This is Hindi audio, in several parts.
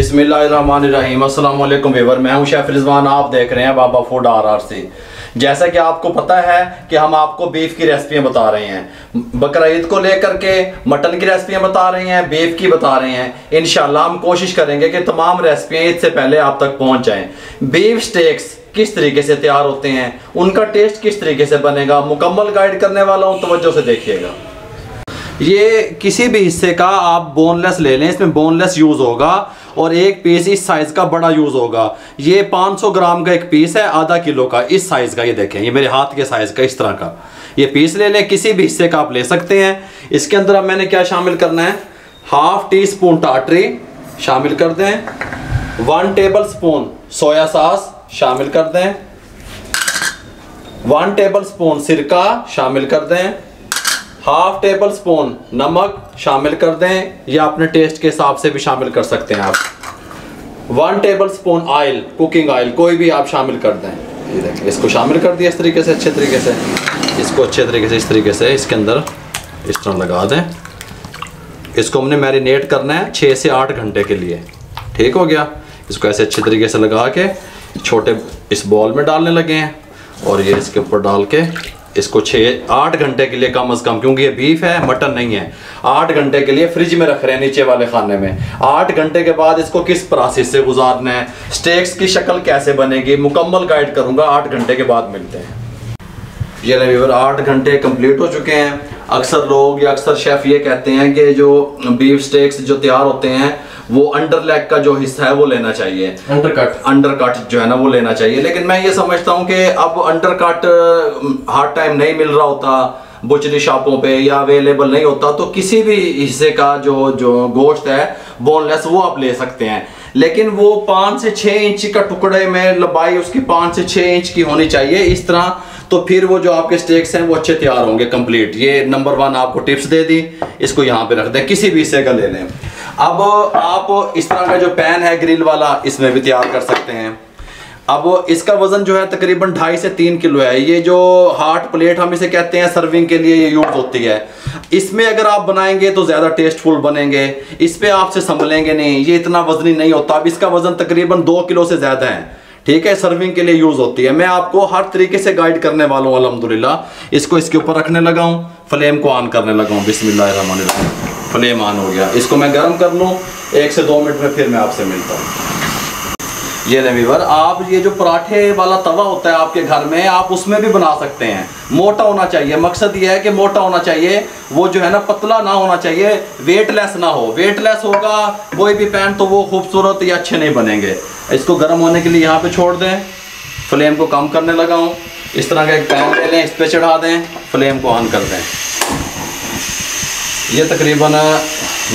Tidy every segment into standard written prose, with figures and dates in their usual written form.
बिस्मिल्लाहिर्रहमानिर्रहीम। अस्सलाम वालेकुम व्यूअर, मैं हूं शेफ रिजवान। आप देख रहे हैं बाबा फूड RRC। जैसा कि आपको पता है कि हम आपको बीफ की रेसिपियां बता रहे हैं, बकरा ईद को लेकर के मटन की रेसिपियां बता रहे हैं, बीफ की बता रहे हैं। इंशाल्लाह हम कोशिश करेंगे कि तमाम रेसिपियां ईद से पहले आप तक पहुंच जाएं। बीफ स्टेक्स किस तरीके से तैयार होते हैं, उनका टेस्ट किस तरीके से बनेगा, मुकम्मल गाइड करने वाला हूं, तवज्जो से देखिएगा। ये किसी भी हिस्से का आप बोनलेस ले लें, इसमें बोनलेस यूज़ होगा और एक पीस इस साइज़ का बड़ा यूज़ होगा। ये 500 ग्राम का एक पीस है, आधा किलो का इस साइज़ का। ये देखें, ये मेरे हाथ के साइज़ का इस तरह का ये पीस ले लें, किसी भी हिस्से का आप ले सकते हैं। इसके अंदर अब मैंने क्या शामिल करना है, ½ टीस्पून टाटरी शामिल कर दें, 1 टेबलस्पून सोया सॉस शामिल कर दें, 1 टेबलस्पून सिरका शामिल कर दें, ½ टेबलस्पून नमक शामिल कर दें, या अपने टेस्ट के हिसाब से भी शामिल कर सकते हैं आप। 1 टेबलस्पून ऑयल, कुकिंग ऑयल कोई भी आप शामिल कर दें। ये देखिए, इसको शामिल कर दिया इस तरीके से, अच्छे तरीके से। इसको अच्छे तरीके से इस तरीके से इसके अंदर इस तरह लगा दें। इसको हमने मैरिनेट करना है 6 से 8 घंटे के लिए। ठीक हो गया। इसको ऐसे अच्छे तरीके से लगा के छोटे इस बॉल में डालने लगे हैं और ये इसके ऊपर डाल के इसको 6-8 घंटे के लिए कम से कम, क्योंकि ये बीफ है मटन नहीं है, 8 घंटे के लिए फ्रिज में रख रहे हैं नीचे वाले खाने में। 8 घंटे के बाद इसको किस प्रोसेस से गुजारना है, स्टेक्स की शक्ल कैसे बनेगी, मुकम्मल गाइड करूंगा। 8 घंटे के बाद मिलते हैं। ये ले व्यूअर, 8 घंटे कंप्लीट हो चुके हैं। अक्सर लोग या अक्सर शेफ़ ये कहते हैं कि जो बीफ स्टेक्स जो तैयार होते हैं वो अंडर लेग का जो हिस्सा है वो लेना चाहिए, अंडर कट जो है ना वो लेना चाहिए। लेकिन मैं ये समझता हूँ कि अब अंडर कट हर टाइम नहीं मिल रहा होता बुचरी शॉपों पे या अवेलेबल नहीं होता, तो किसी भी हिस्से का जो गोश्त है बोनलेस वो आप ले सकते हैं। लेकिन वो 5 से 6 इंच का टुकड़े में लंबाई उसकी 5 से 6 इंच की होनी चाहिए इस तरह, तो फिर वो जो आपके स्टेक्स हैं वो अच्छे तैयार होंगे कंप्लीट। ये नंबर 1 आपको टिप्स दे दी। इसको यहाँ पे रख दें, किसी भी हिस्से का ले लें। अब आप इस तरह का जो पैन है ग्रिल वाला, इसमें भी तैयार कर सकते हैं। अब इसका वजन जो है तकरीबन 2.5 से 3 किलो है। ये जो हार्ट प्लेट हम इसे कहते हैं सर्विंग के लिए ये यूज होती है। इसमें अगर आप बनाएंगे तो ज़्यादा टेस्टफुल बनेंगे, इस पे आपसे संभलेंगे नहीं, ये इतना वजनी नहीं होता। अब इसका वजन तकरीबन 2 किलो से ज़्यादा है। ठीक है, सर्विंग के लिए यूज होती है। मैं आपको हर तरीके से गाइड करने वाला हूँ अल्हम्दुलिल्लाह। इसको इसके ऊपर रखने लगा हूँ, फ्लेम को ऑन करने लगा हूँ। बिस्मिल्लाहिर्रहमानिर्रहीम। फ्लेम ऑन हो गया। इसको मैं गर्म कर लूँ, 1 से 2 मिनट में फिर मैं आपसे मिलता हूँ। ये ले व्यूअर, आप ये जो पराठे वाला तवा होता है आपके घर में, आप उसमें भी बना सकते हैं। मोटा होना चाहिए, मकसद ये है कि मोटा होना चाहिए, वो जो है ना पतला ना होना चाहिए, वेटलेस ना हो। वेटलेस होगा कोई भी पैन तो वो खूबसूरत या अच्छे नहीं बनेंगे। इसको गर्म होने के लिए यहाँ पे छोड़ दें, फ्लेम को कम करने लगा हूँ। इस तरह का एक पैन ले लें, इस पर चढ़ा दें, फ्लेम को ऑन कर दें। ये तकरीबन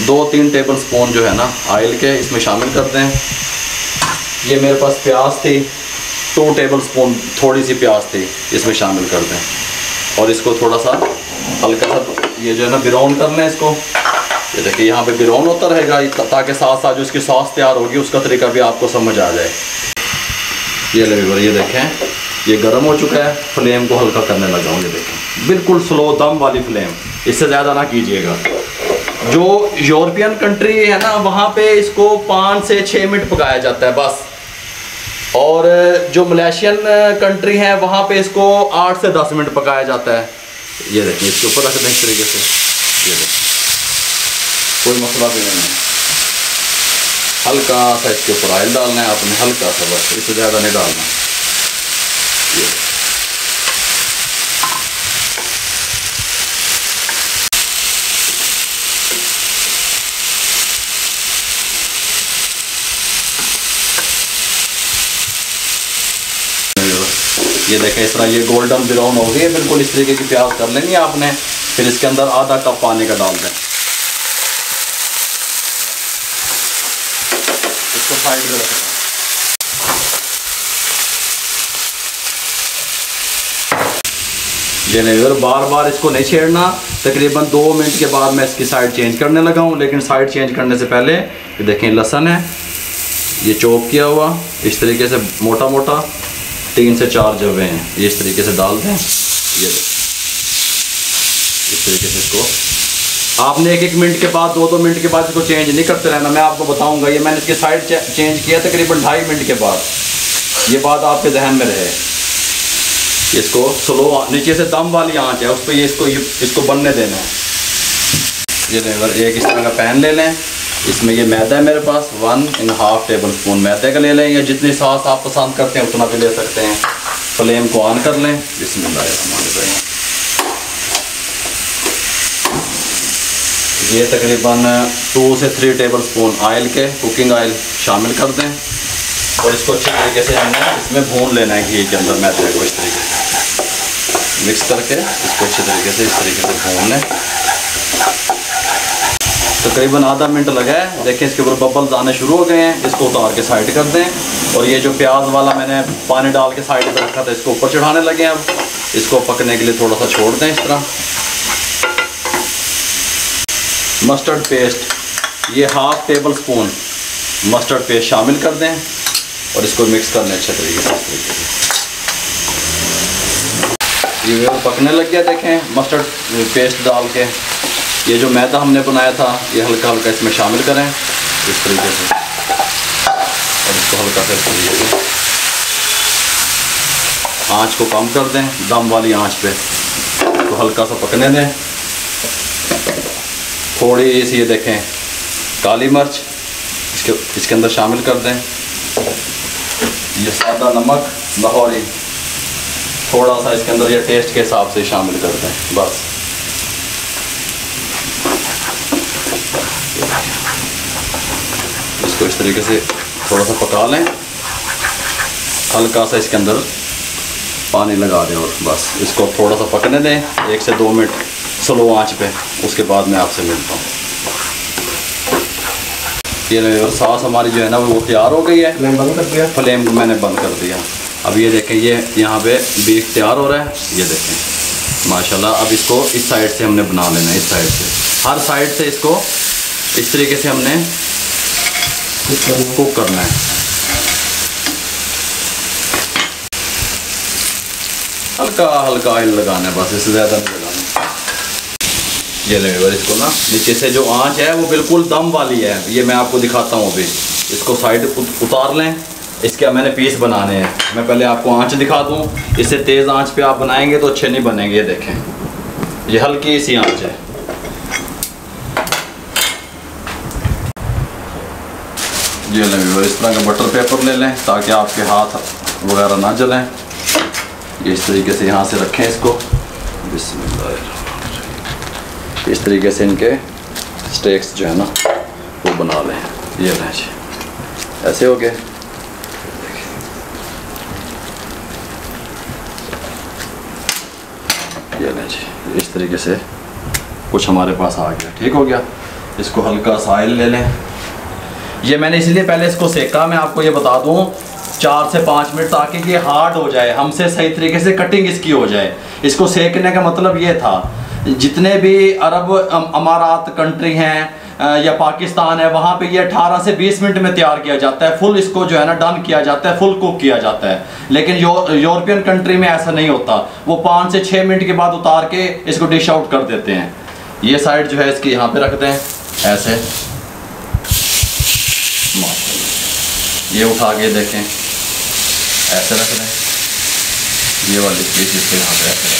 2-3 टेबल स्पून जो है ना ऑयल के इसमें शामिल कर दें। ये मेरे पास प्याज थी, 2 टेबल स्पून थोड़ी सी प्याज थी, इसमें शामिल कर दें और इसको थोड़ा सा हल्का सा ये जो है ना ब्राउन कर लें इसको। ये देखिए, यहाँ पे ब्राउन होता रहेगा ताकि साथ साथ जो इसकी सॉस तैयार होगी उसका तरीका भी आपको समझ आ जाए। ये ले, ये देखें, ये गर्म हो चुका है। फ्लेम को हल्का करने लगा हूँ। ये देखें, बिल्कुल स्लो दम वाली फ्लेम, इससे ज़्यादा ना कीजिएगा। जो यूरोपियन कंट्री है ना वहाँ पे इसको 5 से 6 मिनट पकाया जाता है बस, और जो मलेशियन कंट्री है वहाँ पे इसको 8 से 10 मिनट पकाया जाता है। ये देखिए, इसके ऊपर रख दें इस तरीके से। ये देखिए, कोई मसला भी नहीं है। हल्का सा इसके ऊपर ऑयल डालना है आपने, हल्का सा बस, इससे ज़्यादा नहीं डालना। ये देखें, इस तरह ये गोल्डन ब्राउन हो गई है बिल्कुल। इस तरीके की प्याज कर लेनी है आपने। फिर इसके अंदर आधा कप पानी का डाल दें। इसको साइड में रख दें। ये नहीं, बार बार इसको नहीं छेड़ना। तकरीबन 2 मिनट के बाद मैं इसकी साइड चेंज करने लगा हूँ। लेकिन साइड चेंज करने से पहले ये देखें, लहसुन है ये चॉप किया हुआ, इस तरीके से मोटा मोटा 3 से 4 जवे हैं, ये इस तरीके से डाल दें। ये इस तरीके से इसको आपने 1-1 मिनट के बाद 2-2 मिनट के बाद इसको चेंज नहीं करते रहना। मैं आपको बताऊंगा, ये मैंने इसकी साइड चेंज किया तकरीबन 2.5 मिनट के बाद। ये बात आपके जहन में रहे। इसको स्लो, नीचे से दम वाली आंच है उस पर ये इसको बनने देना है। ये लें, एक इस तरह का पैन ले लें, इसमें ये मैदा है मेरे पास 1.5 टेबल स्पून मैदे का ले लें, या जितनी सॉस आप पसंद करते हैं उतना भी ले सकते हैं। फ्लेम को ऑन कर लें, बिस्मिल्लाह। ये तकरीबन 2 से 3 टेबल स्पून ऑयल के कुकिंग ऑयल शामिल कर दें और इसको अच्छे तरीके से हमने इसमें भून लेना है घी के अंदर मैदे को। इस तरीके से मिक्स करके इसको अच्छे तरीके से इस तरीके से भून लें। तकरीबन आधा मिनट लगा है। देखें इसके ऊपर बबल्स आने शुरू हो गए हैं। इसको उतार के साइड कर दें और ये जो प्याज वाला मैंने पानी डाल के साइड पर रखा था इसको ऊपर चढ़ाने लगे हैं। अब इसको पकने के लिए थोड़ा सा छोड़ दें इस तरह। मस्टर्ड पेस्ट, ये 1/2 टेबल स्पून मस्टर्ड पेस्ट शामिल कर दें और इसको मिक्स कर लें अच्छे तरीके से। इस तरीके से ये पकने लग गया। देखें मस्टर्ड पेस्ट डाल के ये जो मैदा हमने बनाया था ये हल्का हल्का इसमें शामिल करें इस तरीके से और इसको हल्का से इस तरीके से आँच को कम कर दें, दम वाली आँच पे तो हल्का सा पकने दें। थोड़ी सी ये देखें काली मिर्च इसके अंदर शामिल कर दें। ये सादा नमक लाहौरी थोड़ा सा इसके अंदर ये टेस्ट के हिसाब से शामिल कर दें बस। इसको इस तरीके से थोड़ा सा पका लें, हल्का सा इसके अंदर पानी लगा दें और बस इसको थोड़ा सा पकने दें 1 से 2 मिनट स्लो आंच पे। उसके बाद मैं आपसे मिलता हूँ। ये सॉस हमारी जो है ना वो तैयार हो गई है। फ्लेम बंद कर दिया। फ्लेम मैंने बंद कर दिया। अब ये देखें ये यहाँ पे बीफ तैयार हो रहा है। ये देखें माशाल्लाह। अब इसको इस साइड से हमने बना लेना है, इस साइड से हर साइड से इसको इस तरीके से हमने कुक करना है। हल्का हल्का ऑयल लगाना है बस, इससे ज़्यादा नहीं लगाना। ये लेवर इसको ना नीचे से जो आंच है वो बिल्कुल दम वाली है। ये मैं आपको दिखाता हूँ। अभी इसको साइड उतार लें। इसके मैंने पीस बनाने हैं। मैं पहले आपको आंच दिखा दूँ। इससे तेज़ आंच पे आप बनाएंगे तो अच्छे नहीं बनेंगे। ये देखें ये हल्की सी आंच है। ये लें इस तरह का बटर पेपर ले लें ताकि आपके हाथ वगैरह ना जलें। ये इस तरीके से यहाँ से रखें इसको। बिस्मिल्लाह। इस तरीके से इनके स्टेक्स जो है ना वो बना लें। ये लें जी, ऐसे हो गए। ये लें जी, इस तरीके से कुछ हमारे पास आ गया। ठीक हो गया। इसको हल्का सा ऑयल ले लें। ये मैंने इसलिए पहले इसको सेका, मैं आपको ये बता दूं 4 से 5 मिनट ताकि ये हार्ड हो जाए, हमसे सही तरीके से कटिंग इसकी हो जाए। इसको सेकने का मतलब ये था जितने भी अरब अमारात कंट्री हैं या पाकिस्तान है वहाँ पे ये 18 से 20 मिनट में तैयार किया जाता है। फुल इसको जो है ना डन किया जाता है, फुल कुक किया जाता है। लेकिन यूरोपियन कंट्री में ऐसा नहीं होता। वो 5 से 6 मिनट के बाद उतार के इसको डिश आउट कर देते हैं। ये साइड जो है इसकी यहाँ पे रखते हैं ऐसे। ये उठा के देखें ऐसे रख दें। ये वाली पीस इसको यहाँ पे ऐसे रखते हैं।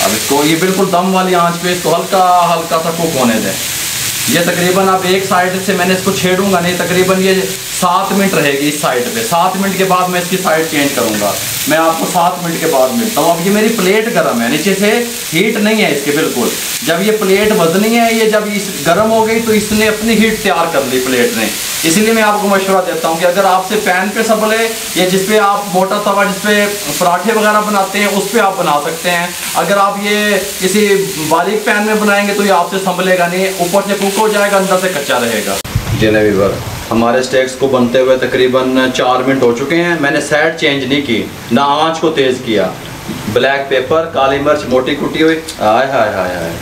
अब इसको ये बिल्कुल दम वाली आंच पे इसको हल्का हल्का सा कुक होने दें। ये तकरीबन अब एक साइड से मैंने इसको छेड़ूंगा नहीं, तकरीबन ये 7 मिनट रहेगी इस साइड पे। 7 मिनट के बाद मैं इसकी साइड चेंज करूंगा। मैं आपको 7 मिनट के बाद मिलता हूँ। अब ये मेरी प्लेट गर्म है, नीचे से हीट नहीं है इसके बिल्कुल। जब ये प्लेट बदनी है, ये जब इस गर्म हो गई तो इसने अपनी हीट तैयार कर ली प्लेट ने। इसीलिए मैं आपको मशवरा देता हूँ कि अगर आपसे पैन पे सबले या जिसपे आप मोटा तवा जिसपे पराठे वगैरह बनाते हैं उस पर आप बना सकते हैं। अगर आप ये किसी बारीक पैन में बनाएंगे तो ये आपसे संभलेगा नहीं, ऊपर से कुक हो जाएगा, अंदर से कच्चा रहेगा। जनाबी वर हमारे स्टेक्स को बनते हुए तकरीबन 4 मिनट हो चुके हैं। मैंने साइड चेंज नहीं की, ना आँच को तेज़ किया। ब्लैक पेपर, काली मिर्च मोटी कुटी हुई, हाय हाय हाय हाय,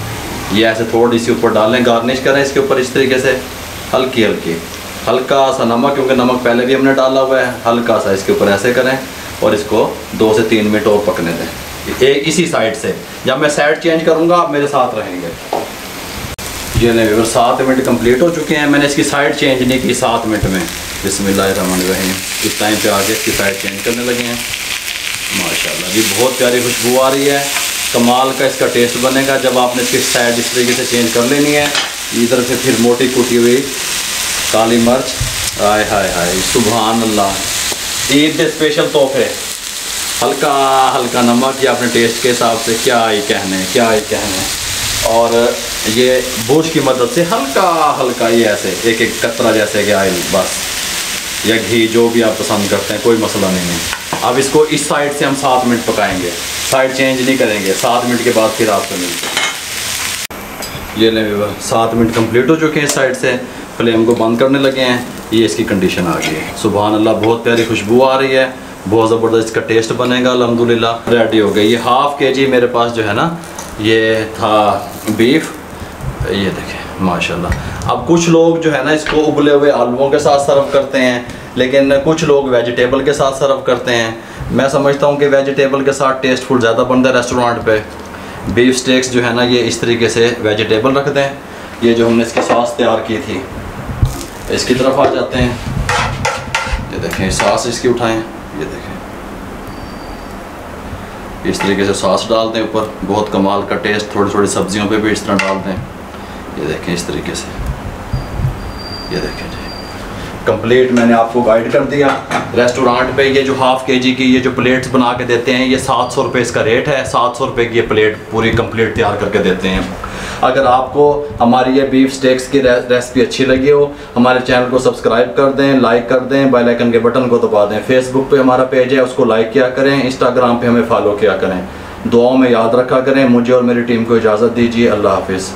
ये ऐसे थोड़ी सी ऊपर डालें, गार्निश करें इसके ऊपर इस तरीके से हल्की हल्की। हल्का सा नमक, क्योंकि नमक पहले भी हमने डाला हुआ है, हल्का सा इसके ऊपर ऐसे करें और इसको 2 से 3 मिनट और पकने दें इसी साइड से। जब मैं साइड चेंज करूँगा आप मेरे साथ रहेंगे। ये ले व्यूअर्स 7 मिनट कंप्लीट हो चुके हैं। मैंने इसकी साइड चेंज नहीं की 7 मिनट में। बिस्मिल्लाहिर्रहमानिर्रहीम। इस टाइम पे आके इसकी साइड चेंज करने लगे हैं। माशाल्लाह जी बहुत प्यारी खुशबू आ रही है। कमाल का इसका टेस्ट बनेगा जब आपने इसकी साइड इस तरीके से चेंज कर लेनी है। इधर से फिर मोटी कुटी हुई काली मिर्च, हाय हाय हाय सुभान अल्लाह। ईद के स्पेशल तोहफे, हल्का हल्का नमक या अपने टेस्ट के हिसाब से, क्या ही कहने क्या ही कहने। और ये बुर्श की मदद से हल्का हल्का ये ऐसे एक एक कतरा जैसे कि ऑयल बस या घी जो भी आप पसंद करते हैं, कोई मसला नहीं है। अब इसको इस साइड से हम 7 मिनट पकाएंगे, साइड चेंज नहीं करेंगे। 7 मिनट के बाद फिर आपसे मिलते हैं। ये लें 7 मिनट कंप्लीट हो चुके हैं। इस साइड से फ्लेम को बंद करने लगे हैं। ये इसकी कंडीशन आ गई है। सुभान अल्लाह बहुत प्यारी खुशबू आ रही है, बहुत ज़बरदस्त इसका टेस्ट बनेगा। अल्हम्दुलिल्लाह रेडी हो गई। ये हाफ़ kg मेरे पास जो है ना ये था बीफ, ये देखें माशाल्लाह। अब कुछ लोग जो है ना इसको उबले हुए आलूओं के साथ सर्व करते हैं, लेकिन कुछ लोग वेजिटेबल के साथ सर्व करते हैं। मैं समझता हूँ कि वेजिटेबल के साथ टेस्टफुल ज़्यादा बनता है रेस्टोरेंट पे। बीफ स्टेक्स जो है ना ये इस तरीके से वेजिटेबल रख दें। ये जो हमने इसकी सॉस तैयार की थी इसकी तरफ आ जाते हैं। ये देखें सॉस इसकी उठाएं, ये देखें इस तरीके से सॉस डाल दें ऊपर, बहुत कमाल का टेस्ट। थोड़ी थोड़ी सब्जियों पे भी इस तरह डाल दें। ये देखें इस तरीके से, ये देखें जी कंप्लीट मैंने आपको गाइड कर दिया। रेस्टोरेंट पे ये जो हाफ़ kg की ये जो प्लेट्स बना के देते हैं ये 700 रुपये इसका रेट है। 700 रुपये की ये प्लेट पूरी कंप्लीट तैयार करके देते हैं। अगर आपको हमारी ये बीफ स्टेक्स की रेसिपी अच्छी लगी हो, हमारे चैनल को सब्सक्राइब कर दें, लाइक कर दें, बेल आइकन के बटन को दबा दें। फेसबुक पे हमारा पेज है उसको लाइक किया करें, इंस्टाग्राम पे हमें फॉलो किया करें। दुआओं में याद रखा करें। मुझे और मेरी टीम को इजाज़त दीजिए। अल्लाह हाफिज़।